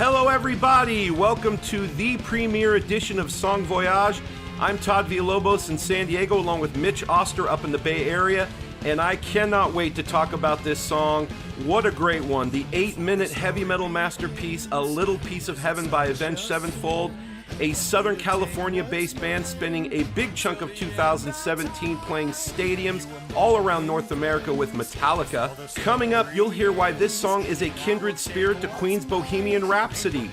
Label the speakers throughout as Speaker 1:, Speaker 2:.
Speaker 1: Hello everybody, welcome to the premiere edition of Song Voyage. I'm Todd Villalobos in San Diego along with Mitch Oster up in the Bay Area, and I cannot wait to talk about this song. What a great one. The 8-minute heavy metal masterpiece, A Little Piece of Heaven by Avenged Sevenfold, a Southern California-based band spending a big chunk of 2017 playing stadiums all around North America with Metallica. Coming up, you'll hear why this song is a kindred spirit to Queen's Bohemian Rhapsody.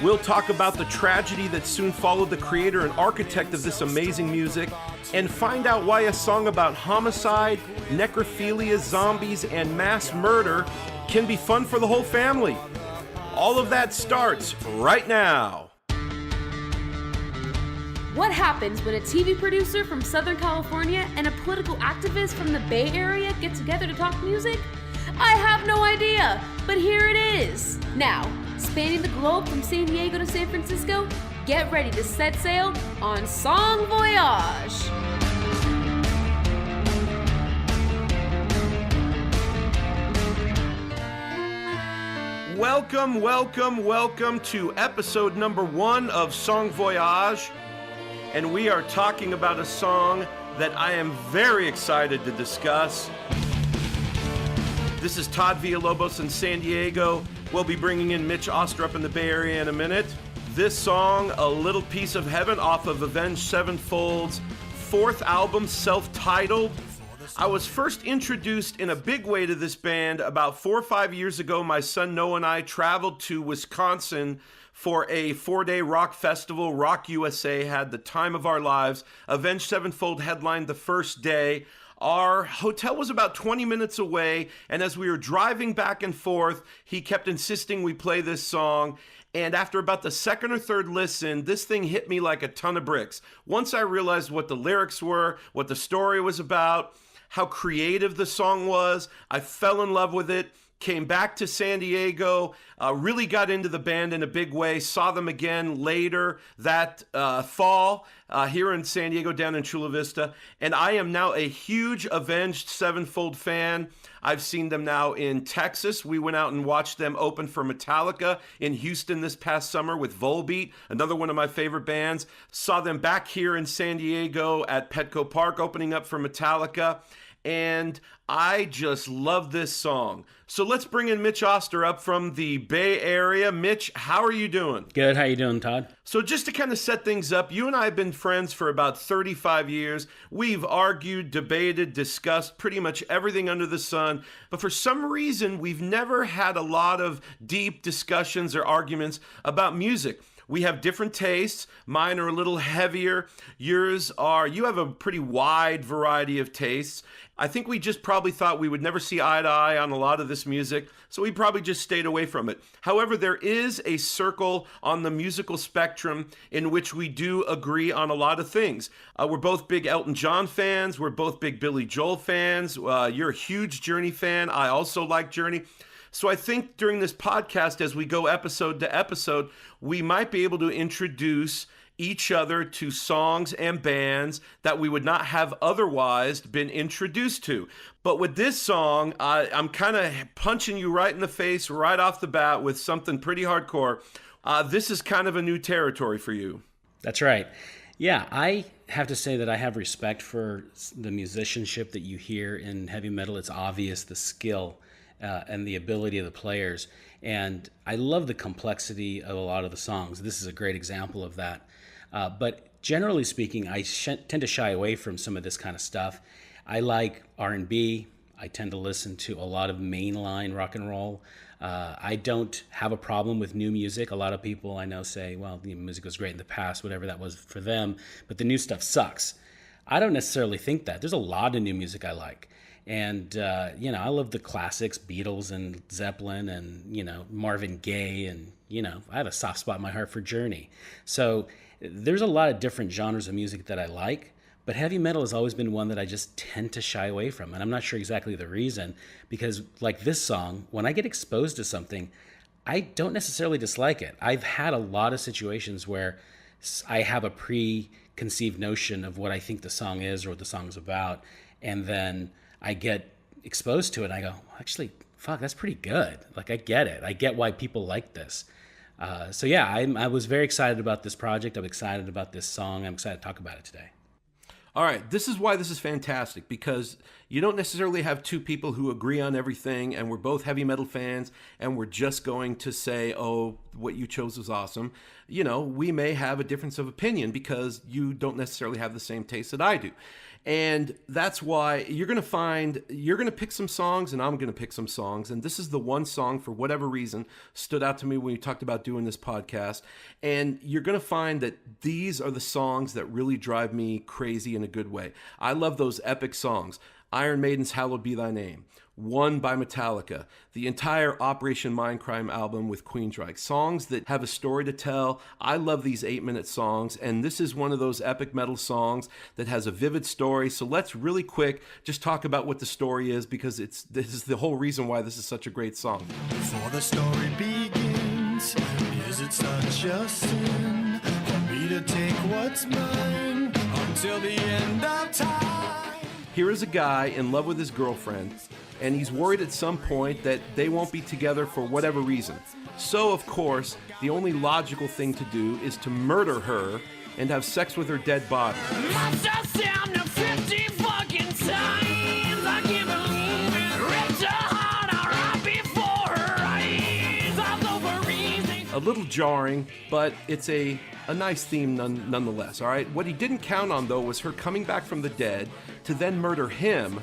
Speaker 1: We'll talk about the tragedy that soon followed the creator and architect of this amazing music, and find out why a song about homicide, necrophilia, zombies, and mass murder can be fun for the whole family. All of that starts right now.
Speaker 2: What happens when a TV producer from Southern California and a political activist from the Bay Area get together to talk music? I have no idea, but here it is. Now, spanning the globe from San Diego to San Francisco, get ready to set sail on Song Voyage.
Speaker 1: Welcome to episode number 1 of Song Voyage. And we are talking about a song that I am very excited to discuss. This is Todd Villalobos in San Diego. We'll be bringing in Mitch Oster up in the Bay Area in a minute. This song, A Little Piece of Heaven, off of Avenged Sevenfold's 4th album, self-titled. I was first introduced in a big way to this band about 4 or 5 years ago. My son Noah and I traveled to Wisconsin for a 4-day rock festival. Rock USA had the time of our lives. Avenged Sevenfold headlined the first day. Our hotel was about 20 minutes away, and as we were driving back and forth, he kept insisting we play this song. And after about the second or third listen, this thing hit me like a ton of bricks. Once I realized what the lyrics were, what the story was about, how creative the song was, I fell in love with it. Came back to San Diego, really got into the band in a big way, saw them again later that fall here in San Diego down in Chula Vista, and I am now a huge Avenged Sevenfold fan. I've seen them now in Texas. We went out and watched them open for Metallica in Houston this past summer with Volbeat, another one of my favorite bands. Saw them back here in San Diego at Petco Park opening up for Metallica. And I just love this song. So let's bring in Mitch Oster up from the Bay Area. Mitch, how are you doing?
Speaker 3: Good. How you doing, Todd?
Speaker 1: So just to kind of set things up, you and I have been friends for about 35 years. We've argued, debated, discussed pretty much everything under the sun. But for some reason, we've never had a lot of deep discussions or arguments about music. We have different tastes. Mine are a little heavier. You have a pretty wide variety of tastes. I think we just probably thought we would never see eye to eye on a lot of this music, so we probably just stayed away from it. However, there is a circle on the musical spectrum in which we do agree on a lot of things. We're both big Elton John fans. We're both big Billy Joel fans. You're a huge Journey fan. I also like Journey. So I think during this podcast, as we go episode to episode, we might be able to introduce each other to songs and bands that we would not have otherwise been introduced to. But with this song, I'm kind of punching you right in the face right off the bat with something pretty hardcore. This is kind of a new territory for you.
Speaker 3: That's right. Yeah, I have to say that I have respect for the musicianship that you hear in heavy metal. It's obvious, the skill and the ability of the players. And I love the complexity of a lot of the songs. This is a great example of that. But generally speaking, I tend to shy away from some of this kind of stuff. I like R&B. I tend to listen to a lot of mainline rock and roll. I don't have a problem with new music. A lot of people I know say, well, the music was great in the past, whatever that was for them, but the new stuff sucks. I don't necessarily think that. There's a lot of new music I like. And, I love the classics, Beatles and Zeppelin and, Marvin Gaye. And, I have a soft spot in my heart for Journey. So there's a lot of different genres of music that I like. But heavy metal has always been one that I just tend to shy away from. And I'm not sure exactly the reason. Because like this song, when I get exposed to something, I don't necessarily dislike it. I've had a lot of situations where I have a preconceived notion of what I think the song is or what the song is about. And then I get exposed to it and I go, actually, fuck, that's pretty good. Like, I get it. I get why people like this. So yeah, I was very excited about this project. I'm excited about this song. I'm excited to talk about it today.
Speaker 1: All right, this is why this is fantastic, because you don't necessarily have two people who agree on everything, and we're both heavy metal fans, and we're just going to say, oh, what you chose was awesome. You know, we may have a difference of opinion because you don't necessarily have the same taste that I do. And that's why you're going to pick some songs and I'm going to pick some songs. And this is the one song, for whatever reason, stood out to me when you talked about doing this podcast. And you're going to find that these are the songs that really drive me crazy in a good way. I love those epic songs. Iron Maiden's Hallowed Be Thy Name, One by Metallica, the entire Operation Mindcrime album with Queensryche, songs that have a story to tell. I love these 8-minute songs, and this is one of those epic metal songs that has a vivid story. So let's really quick just talk about what the story is, because this is the whole reason why this is such a great song.
Speaker 4: Before the story begins, is it such a sin for me to take what's mine until the end of time?
Speaker 1: Here is a guy in love with his girlfriend, and he's worried at some point that they won't be together for whatever reason. So, of course, the only logical thing to do is to murder her and have sex with her dead body. A little jarring, but it's a nice theme nonetheless, all right? What he didn't count on, though, was her coming back from the dead to then murder him,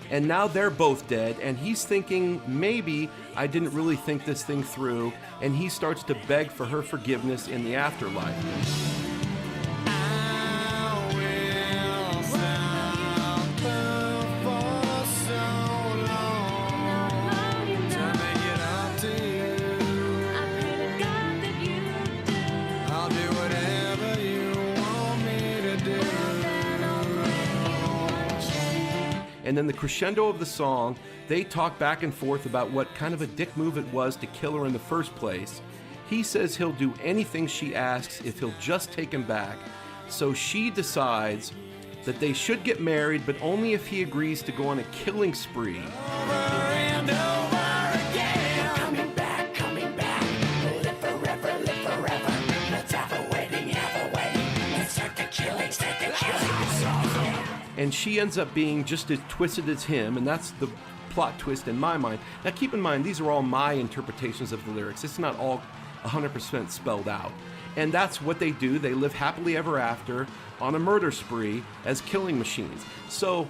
Speaker 1: and now they're both dead, and he's thinking, maybe I didn't really think this thing through, and he starts to beg for her forgiveness in the afterlife. And then the crescendo of the song, they talk back and forth about what kind of a dick move it was to kill her in the first place. He says he'll do anything she asks if he'll just take him back. So she decides that they should get married, but only if he agrees to go on a killing spree. And she ends up being just as twisted as him, and that's the plot twist in my mind. Now keep in mind, these are all my interpretations of the lyrics. It's not all 100% spelled out. And that's what they do. They live happily ever after on a murder spree as killing machines. So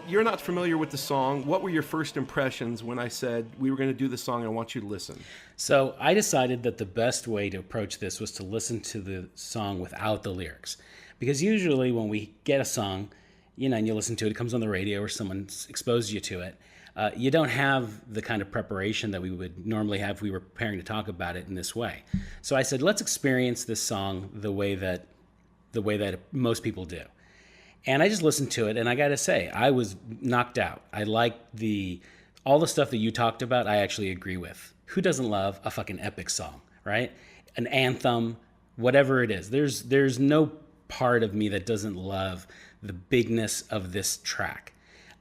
Speaker 1: you're not familiar with the song. What were your first impressions when I said we were going to do the song and I want you to listen?
Speaker 3: So I decided that the best way to approach this was to listen to the song without the lyrics. Because usually when we get a song, you know, and you listen to it, it comes on the radio or someone's exposed you to it. You don't have the kind of preparation that we would normally have if we were preparing to talk about it in this way. So I said, let's experience this song the way that most people do. And I just listened to it, and I got to say, I was knocked out. I liked all the stuff that you talked about. I actually agree with. Who doesn't love a fucking epic song, right? An anthem, whatever it is. There's no part of me that doesn't love the bigness of this track.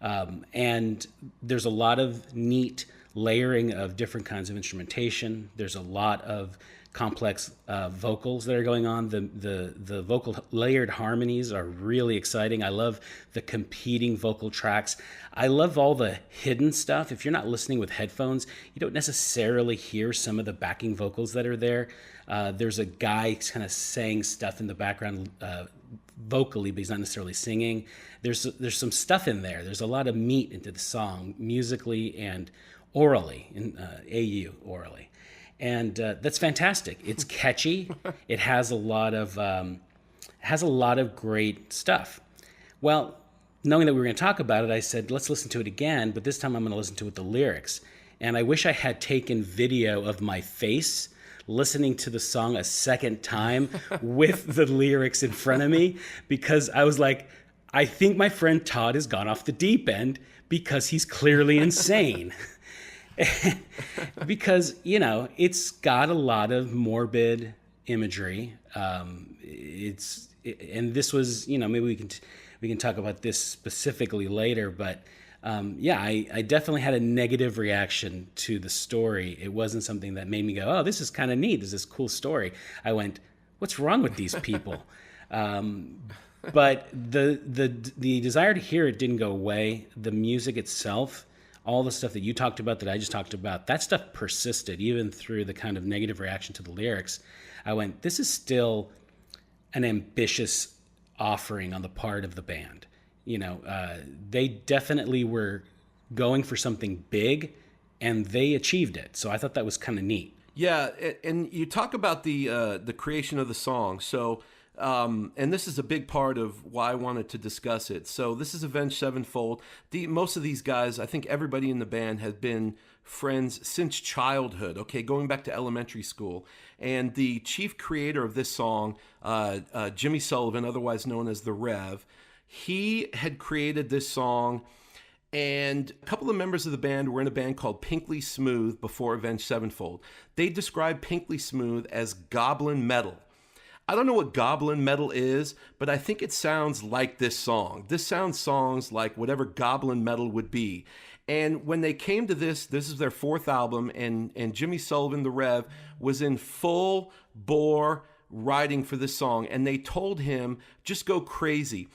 Speaker 3: And there's a lot of neat layering of different kinds of instrumentation. There's a lot of complex vocals that are going on. The vocal layered harmonies are really exciting. I love the competing vocal tracks. I love all the hidden stuff. If you're not listening with headphones, you don't necessarily hear some of the backing vocals that are there. There's a guy kind of saying stuff in the background vocally, but he's not necessarily singing. There's some stuff in there. There's a lot of meat into the song, musically and orally, orally. And that's fantastic. It's catchy. It has a lot of great stuff. Well, knowing that we were going to talk about it, I said, let's listen to it again, but this time I'm going to listen to it with the lyrics. And I wish I had taken video of my face listening to the song a second time with the lyrics in front of me, because I was like, I think my friend Todd has gone off the deep end because he's clearly insane. Because, you know, it's got a lot of morbid imagery. And this was, you know, maybe we can talk about this specifically later, but I definitely had a negative reaction to the story. It wasn't something that made me go, oh, this is kind of neat. This is this cool story. I went, what's wrong with these people? But the desire to hear it didn't go away. The music itself, all the stuff that you talked about, that I just talked about, that stuff persisted even through the kind of negative reaction to the lyrics. I went, this is still an ambitious offering on the part of the band. They definitely were going for something big, and they achieved it. So I thought that was kind of neat.
Speaker 1: Yeah, and you talk about the creation of the song. So, and this is a big part of why I wanted to discuss it. So this is Avenged Sevenfold. Most of these guys, I think everybody in the band has been friends since childhood, okay, going back to elementary school. And the chief creator of this song, Jimmy Sullivan, otherwise known as the Rev, he had created this song, and a couple of members of the band were in a band called Pinkly Smooth before Avenged Sevenfold. They described Pinkly Smooth as goblin metal. I don't know what goblin metal is, but I think it sounds like this song. This sounds like whatever goblin metal would be. And when they came to this is their fourth album, and Jimmy Sullivan, the Rev, was in full bore writing for this song, and they told him, just go crazy.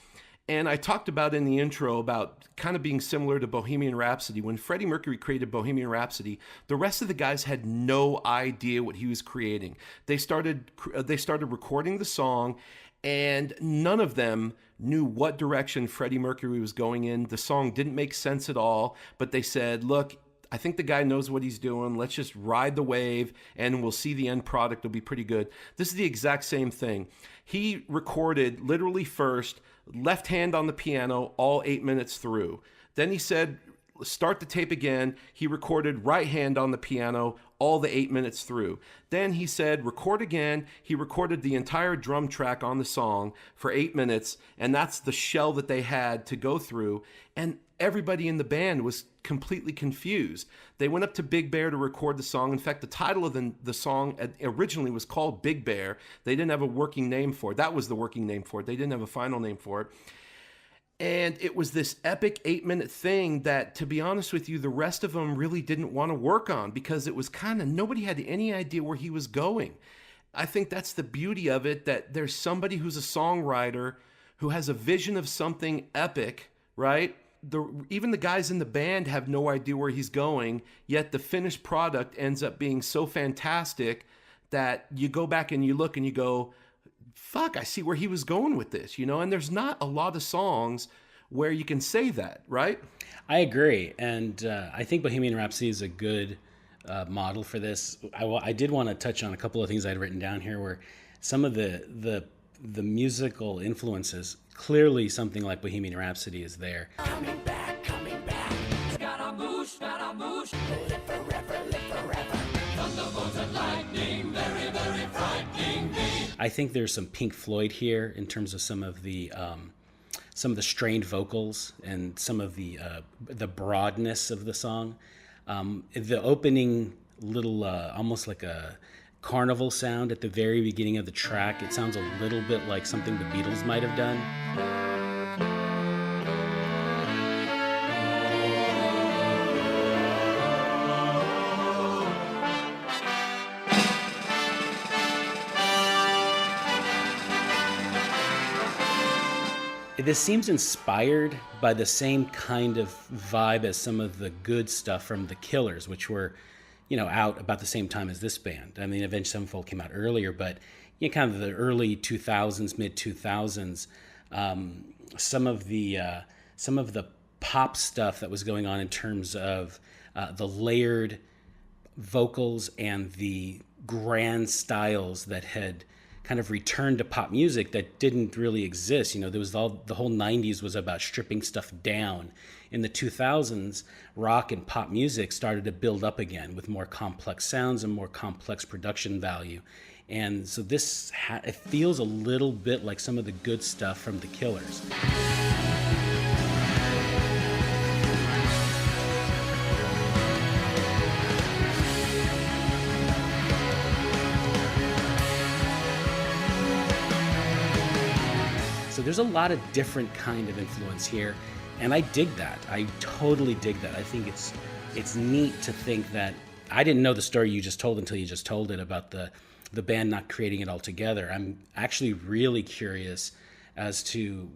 Speaker 1: And I talked about in the intro about kind of being similar to Bohemian Rhapsody. When Freddie Mercury created Bohemian Rhapsody, the rest of the guys had no idea what he was creating. They started recording the song, and none of them knew what direction Freddie Mercury was going in. The song didn't make sense at all, but they said, look, I think the guy knows what he's doing. Let's just ride the wave, and we'll see the end product will be pretty good. This is the exact same thing. He recorded literally first, left hand on the piano, all 8 minutes through. Then he said, start the tape again. He recorded right hand on the piano, all the 8 minutes through. Then he said, record again. He recorded the entire drum track on the song for 8 minutes, and that's the shell that they had to go through. And everybody in the band was completely confused. They went up to Big Bear to record the song. In fact, the title of the song originally was called Big Bear. They didn't have a working name for it. That was the working name for it. They didn't have a final name for it. And it was this epic 8-minute thing that, to be honest with you, the rest of them really didn't want to work on, because it was kind of, nobody had any idea where he was going. I think that's the beauty of it, that there's somebody who's a songwriter who has a vision of something epic, right? Even the guys in the band have no idea where he's going, yet the finished product ends up being so fantastic that you go back and you look and you go, fuck, I see where he was going with this, and there's not a lot of songs where you can say that, right?
Speaker 3: I agree, and I think Bohemian Rhapsody is a good model for this. I did want to touch on a couple of things I'd written down here, where some of the musical influences, clearly something like Bohemian Rhapsody is there.
Speaker 4: Coming back. Scaramouche, live forever. Thunderbolts and lightning, very, very frightening me.
Speaker 3: I think there's some Pink Floyd here in terms of some of the strained vocals and some of the broadness of the song. The opening little, almost like a carnival sound at the very beginning of the track, it sounds a little bit like something the Beatles might have done. This seems inspired by the same kind of vibe as some of the good stuff from The Killers, which were, out about the same time as this band. I mean, Avenged Sevenfold came out earlier, but kind of the early 2000s, mid 2000s. Some of the pop stuff that was going on in terms of the layered vocals and the grand styles that had kind of returned to pop music that didn't really exist. There was the whole 90s was about stripping stuff down. In the 2000s, rock and pop music started to build up again with more complex sounds and more complex production value. And so it feels a little bit like some of the good stuff from The Killers. So there's a lot of different kind of influence here, And I dig that. I totally dig that. I think it's neat to think that I didn't know the story you just told until you just told it about the band not creating it all together. I'm actually really curious as to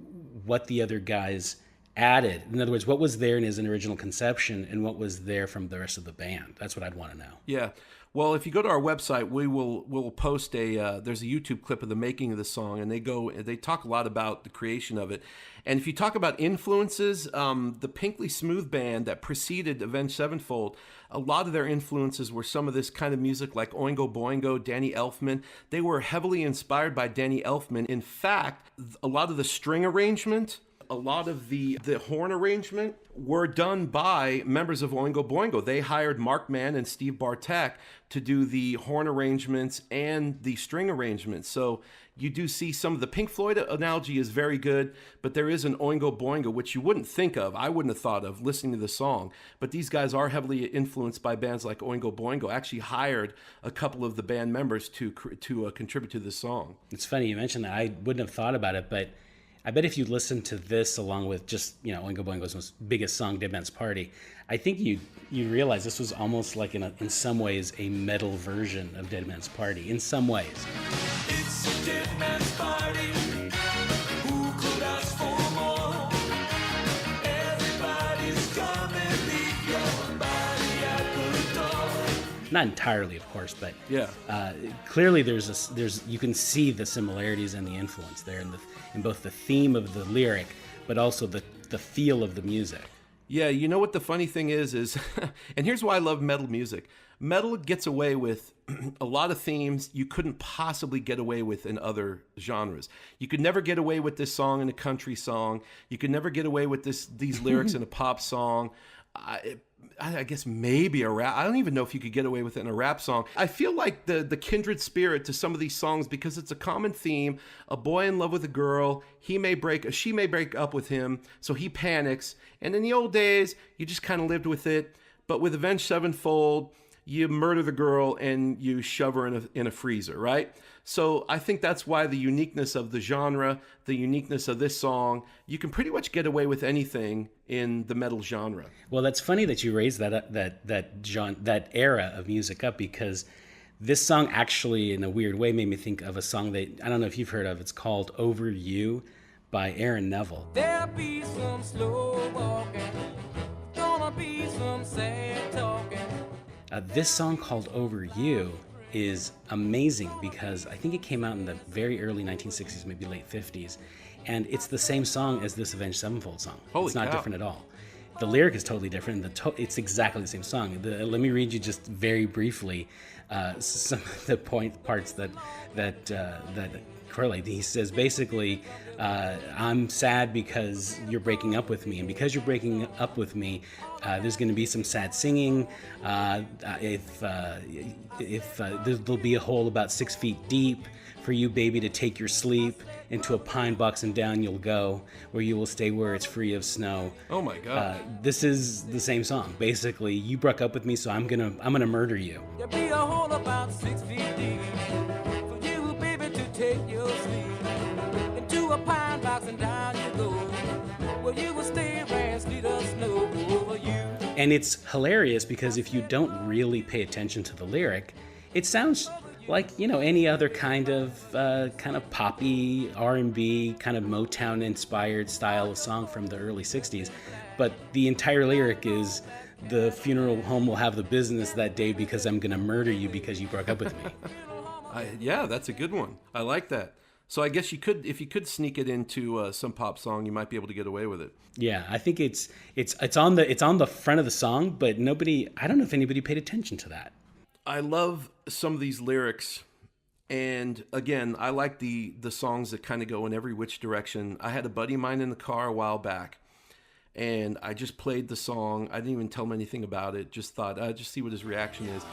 Speaker 3: what the other guys added. In other words, what was there in his original conception and what was there from the rest of the band. That's what I'd want to know.
Speaker 1: Yeah. Well, if you go to our website, we'll post there's a YouTube clip of the making of the song, and they talk a lot about the creation of it. And if you talk about influences, the Pinkley Smooth Band that preceded Avenged Sevenfold, a lot of their influences were some of this kind of music like Oingo Boingo, Danny Elfman. They were heavily inspired by Danny Elfman. In fact, a lot of the string arrangement, a lot of the horn arrangement were done by members of Oingo Boingo. They hired Mark Mann and Steve Bartek to do the horn arrangements and the string arrangements. So you do see some of the Pink Floyd analogy is very good, but there is an Oingo Boingo, which you wouldn't think of. I wouldn't have thought of listening to the song. But these guys are heavily influenced by bands like Oingo Boingo. Actually hired a couple of the band members to contribute to this song.
Speaker 3: It's funny you mentioned that. I wouldn't have thought about it, but I bet if you listen to this along with just, Oingo Boingo's most biggest song, Dead Man's Party, I think you realize this was almost like in some ways a metal version of Dead Man's Party. In some ways.
Speaker 4: It's a dead man's party. Who could ask for more? Everybody's coming, leave your body at the door.
Speaker 3: Not entirely, of course, but
Speaker 1: Yeah.
Speaker 3: Clearly there's you can see the similarities and the influence there in both the theme of the lyric, but also the feel of the music.
Speaker 1: Yeah, you know what the funny thing is, and here's why I love metal music. Metal gets away with a lot of themes you couldn't possibly get away with in other genres. You could never get away with this song in a country song. You could never get away with these lyrics in a pop song. I guess maybe a rap. I don't even know if you could get away with it in a rap song. I feel like the kindred spirit to some of these songs because it's a common theme. A boy in love with a girl, she may break up with him, so he panics. And in the old days, you just kind of lived with it. But with Avenged Sevenfold, you murder the girl and you shove her in a freezer, right? So I think that's why the uniqueness of the genre, the uniqueness of this song, you can pretty much get away with anything in the metal genre.
Speaker 3: Well, that's funny that you raised that era of music up, because this song actually, in a weird way, made me think of a song that I don't know if you've heard of. It's called "Over You" by Aaron Neville.
Speaker 5: There'll be some slow walking, gonna be some sad talking.
Speaker 3: This song called "Over You" is amazing because I think it came out in the very early 1960s, maybe late 50s, and it's the same song as this Avenged Sevenfold song.
Speaker 1: Holy
Speaker 3: it's not
Speaker 1: cow.
Speaker 3: different at all. The lyric is totally different. It's exactly the same song. Let me read you just very briefly some of the parts that correlate. He says basically, I'm sad because you're breaking up with me, and because you're breaking up with me, there's going to be some sad singing. There'll be a hole about 6 feet deep for you, baby, to take your sleep. Into a pine box and down you'll go, where you will stay where it's free of snow.
Speaker 1: Oh my God.
Speaker 3: This is the same song. Basically, you broke up with me, so I'm gonna murder you.
Speaker 5: There'll be a hole about 6 feet deep for you, baby, to take your sleep. Into a pine box and down you go, where you will stay where sleet or snow over you.
Speaker 3: And it's hilarious because if you don't really pay attention to the lyric, it sounds like any other kind of poppy R&B kind of Motown inspired style of song from the early 60s, but the entire lyric is the funeral home will have the business that day because I'm gonna murder you because you broke up with me.
Speaker 1: Yeah, that's a good one. I like that. So I guess if you could sneak it into some pop song, you might be able to get away with it.
Speaker 3: Yeah, I think it's on the front of the song, but I don't know if anybody paid attention to that.
Speaker 1: I love some of these lyrics, and again, I like the songs that kind of go in every which direction. I had a buddy of mine in the car a while back, and I just played the song. I didn't even tell him anything about it. Just thought, I'd just see what his reaction is.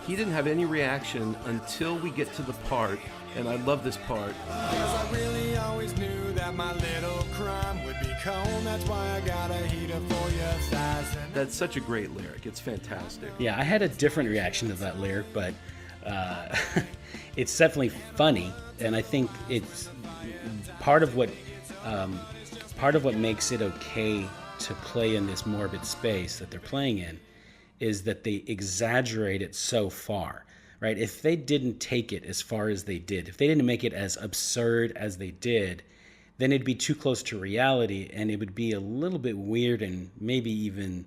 Speaker 1: He didn't have any reaction until we get to the part, and I love this part.
Speaker 4: 'Cause I really always knew that my little crime would be cold. That's why I got a heater for your thighs.
Speaker 1: That's such a great lyric. It's fantastic.
Speaker 3: Yeah, I had a different reaction to that lyric, but it's definitely funny, and I think it's part of what makes it okay to play in this morbid space that they're playing in is that they exaggerate it so far, right? If they didn't take it as far as they did, if they didn't make it as absurd as they did, then it'd be too close to reality and it would be a little bit weird and maybe even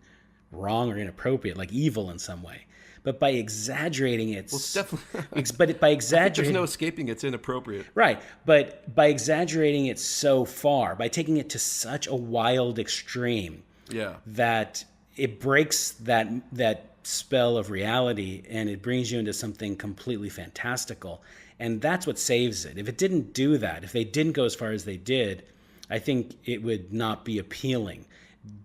Speaker 3: wrong or inappropriate, like evil in some way. But by exaggerating it,
Speaker 1: Well, it's definitely.
Speaker 3: but by
Speaker 1: I think
Speaker 3: exaggerating,
Speaker 1: there's no escaping it's inappropriate.
Speaker 3: right? But by exaggerating it so far, by taking it to such a wild extreme,
Speaker 1: Yeah.
Speaker 3: that it breaks that spell of reality and it brings you into something completely fantastical, and that's what saves it. If it didn't do that, if they didn't go as far as they did, I think it would not be appealing.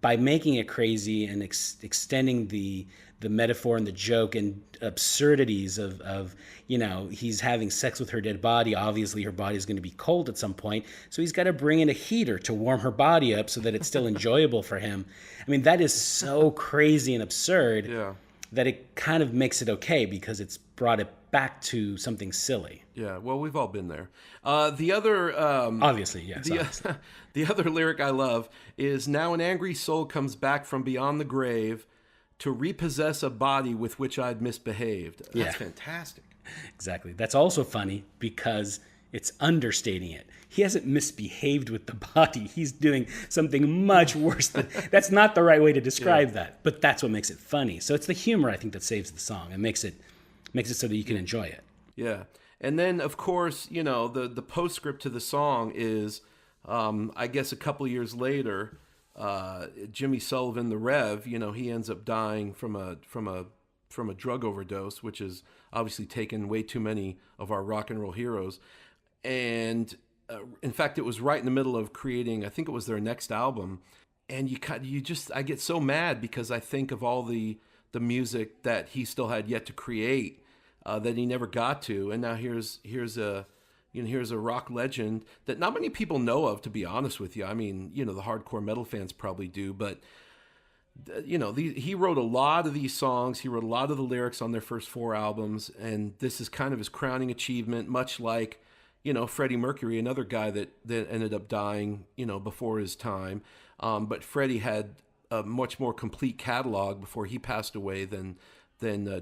Speaker 3: By making it crazy and extending the metaphor and the joke and absurdities of he's having sex with her dead body. Obviously, her body's going to be cold at some point, so he's got to bring in a heater to warm her body up so that it's still enjoyable for him. I mean, that is so crazy and absurd that it kind of makes it okay because it's brought it back to something silly.
Speaker 1: Yeah, well, we've all been there. The other...
Speaker 3: Obviously, yes. Obviously.
Speaker 1: The other lyric I love is, "Now an angry soul comes back from beyond the grave to repossess a body with which I'd misbehaved." That's fantastic.
Speaker 3: Exactly. That's also funny because it's understating it. He hasn't misbehaved with the body. He's doing something much worse. That's not the right way to describe that, but that's what makes it funny. So it's the humor, I think, that saves the song and makes it so that you can enjoy it.
Speaker 1: Yeah. And then, of course, the postscript to the song is, I guess a couple years later, Jimmy Sullivan, the Rev, he ends up dying from a drug overdose, which has obviously taken way too many of our rock and roll heroes. And in fact, it was right in the middle of creating, I think it was their next album. And I get so mad because I think of all the music that he still had yet to create that he never got to. And now here's a rock legend that not many people know of, to be honest with you. I mean, the hardcore metal fans probably do, but he wrote a lot of these songs. He wrote a lot of the lyrics on their first 4 albums, and this is kind of his crowning achievement, much like, Freddie Mercury, another guy that ended up dying, before his time. But Freddie had a much more complete catalog before he passed away than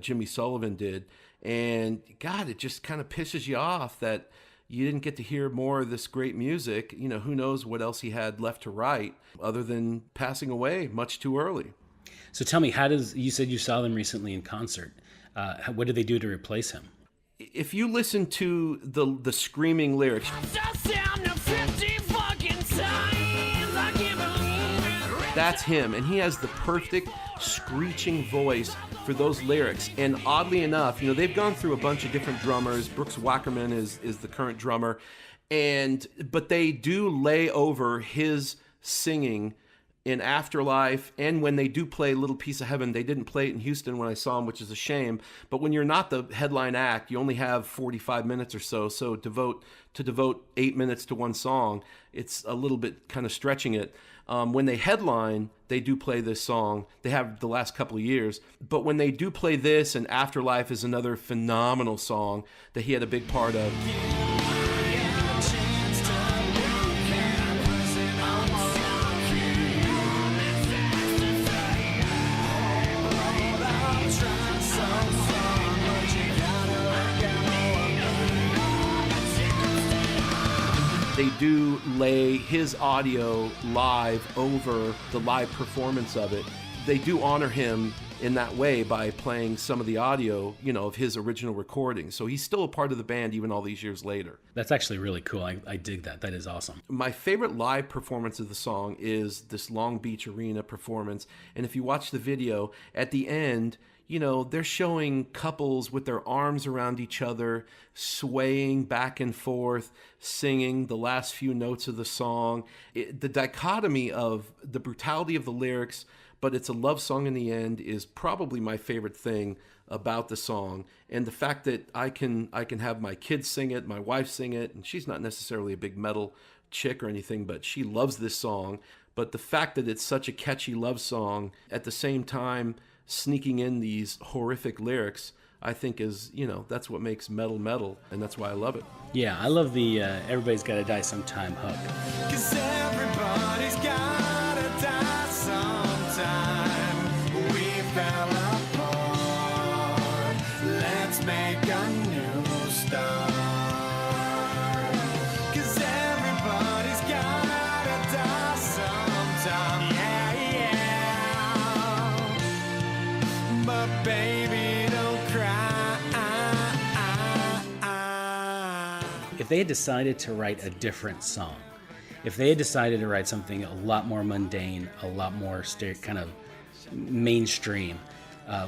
Speaker 1: Jimmy Sullivan did. And God, it just kind of pisses you off that you didn't get to hear more of this great music. Who knows what else he had left to write other than passing away much too early.
Speaker 3: So tell me, you said you saw them recently in concert. What did they do to replace him?
Speaker 1: If you listen to the screaming lyrics, that's him, and he has the perfect screeching voice for those lyrics. And oddly enough, they've gone through a bunch of different drummers. Brooks Wackerman is the current drummer, but they do lay over his singing in Afterlife, and when they do play Little Piece of Heaven. They didn't play it in Houston when I saw him, which is a shame. But when you're not the headline act, you only have 45 minutes or so. So devote 8 minutes to one song, it's a little bit kind of stretching it. When they headline, they do play this song. They have the last couple of years. But when they do play this, and Afterlife is another phenomenal song that he had a big part of. They do lay his audio live over the live performance of it. They do honor him in that way by playing some of the audio, of his original recordings. So he's still a part of the band even all these years later.
Speaker 3: That's actually really cool. I dig that. That is awesome.
Speaker 1: My favorite live performance of the song is this Long Beach Arena performance. And if you watch the video, at the end, they're showing couples with their arms around each other, swaying back and forth, singing the last few notes of the song. The dichotomy of the brutality of the lyrics, but it's a love song in the end, is probably my favorite thing about the song. And the fact that I can have my kids sing it, my wife sing it, and she's not necessarily a big metal chick or anything, but she loves this song. But the fact that it's such a catchy love song, at the same time sneaking in these horrific lyrics, I think is, that's what makes metal, and that's why I love it.
Speaker 3: Yeah, I love the everybody's gotta die sometime hook.
Speaker 4: 'Cause everybody's gotta die sometime.
Speaker 3: they had decided to write a different song, if they had decided to write something a lot more mundane, a lot more kind of mainstream,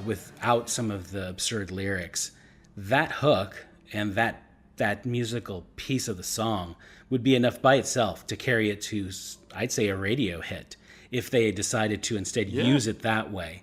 Speaker 3: without some of the absurd lyrics, that hook and that musical piece of the song would be enough by itself to carry it to, I'd say, a radio hit. If they had decided to instead use it that way,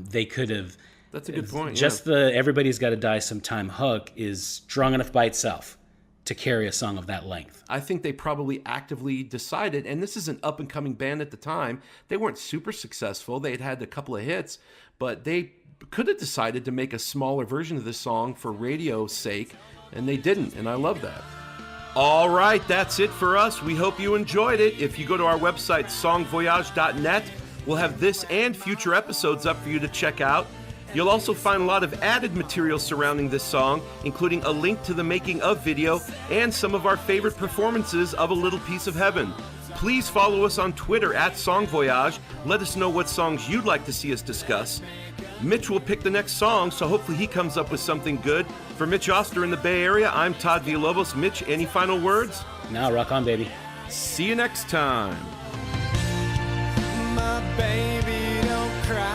Speaker 3: they could have.
Speaker 1: That's a good point.
Speaker 3: Just the "Everybody's Got to Die Sometime" hook is strong enough by itself to carry a song of that length.
Speaker 1: I think they probably actively decided, and this is an up-and-coming band at the time. They weren't super successful. They had a couple of hits, but they could have decided to make a smaller version of this song for radio's sake, and they didn't, and I love that. All right, that's it for us. We hope you enjoyed it. If you go to our website, songvoyage.net, we'll have this and future episodes up for you to check out. You'll also find a lot of added material surrounding this song, including a link to the making of video and some of our favorite performances of A Little Piece of Heaven. Please follow us on Twitter at SongVoyage. Let us know what songs you'd like to see us discuss. Mitch will pick the next song, so hopefully he comes up with something good. For Mitch Oster in the Bay Area, I'm Todd Villalobos. Mitch, any final words?
Speaker 3: No, rock on, baby.
Speaker 1: See you next time.
Speaker 4: My baby, don't cry.